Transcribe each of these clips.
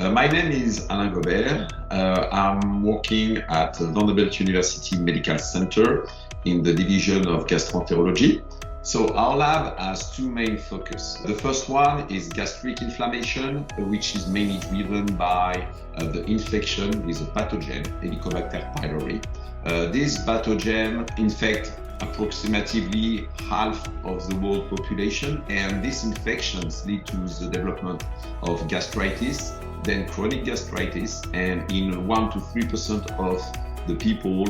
My name is Alain Gobert. I'm working at Vanderbilt University Medical Center in the division of gastroenterology. So our lab has two main focus. The first one is gastric inflammation, which is mainly driven by the infection with a pathogen, Helicobacter pylori. This pathogen infects approximately half of the world population, and these infections lead to the development of gastritis, then chronic gastritis, and in 1 to 3% of the people,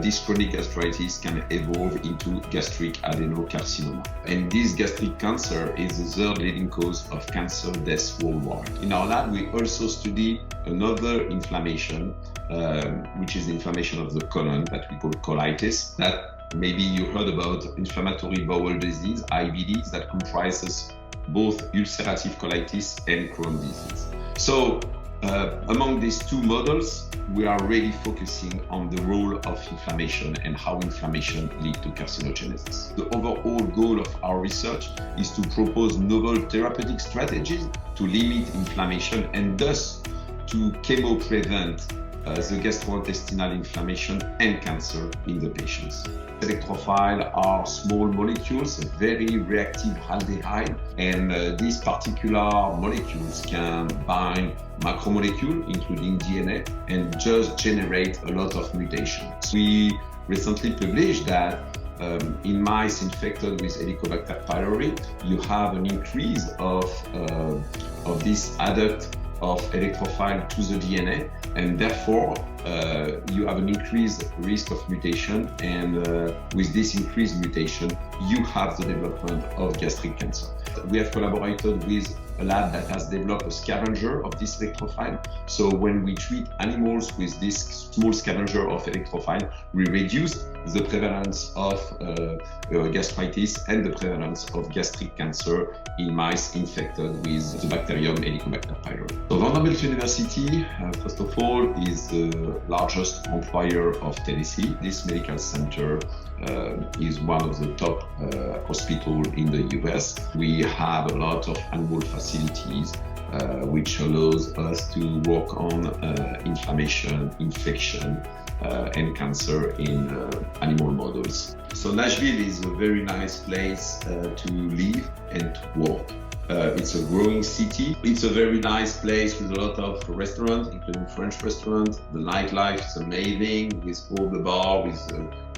this chronic gastritis can evolve into gastric adenocarcinoma. And this gastric cancer is the third leading cause of cancer deaths worldwide. In our lab, we also study another inflammation, which is the inflammation of the colon that we call colitis. That maybe you heard about inflammatory bowel disease, IBDs, that comprises both ulcerative colitis and Crohn's disease. So among these two models, we are really focusing on the role of inflammation and how inflammation leads to carcinogenesis. The overall goal of our research is to propose novel therapeutic strategies to limit inflammation and thus to chemoprevent the gastrointestinal inflammation and cancer in the patients. Electrophiles are small molecules, very reactive aldehyde, and these particular molecules can bind macromolecules, including DNA, and just generate a lot of mutations. We recently published that in mice infected with Helicobacter pylori, you have an increase of this adduct of electrophile to the DNA, and therefore you have an increased risk of mutation, and with this increased mutation you have the development of gastric cancer. We have collaborated with a lab that has developed a scavenger of this electrophile. So when we treat animals with this small scavenger of electrophile, we reduce the prevalence of gastritis and the prevalence of gastric cancer in mice infected with the bacterium Helicobacter pylori. So Vanderbilt University, first of all, is the largest employer of Tennessee. This medical center is one of the top hospitals in the US. We have a lot of animal facilities which allows us to work on inflammation, infection, and cancer in animal models. So Nashville is a very nice place to live and to work. It's a growing city. It's a very nice place with a lot of restaurants, including French restaurants. The nightlife is amazing with all the bar, with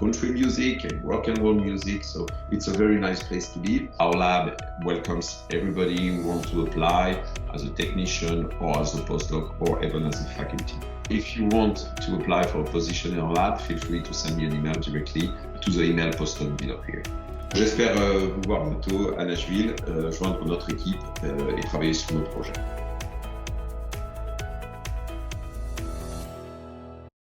country music and rock and roll music. So it's a very nice place to live. Our lab welcomes everybody who wants to apply as a technician or as a postdoc or even as a faculty. If you want to apply for a position in our lab, feel free to send me an email directly to the email posted below here. J'espère vous voir bientôt à Nashville, joindre notre équipe et travailler sur nos projets.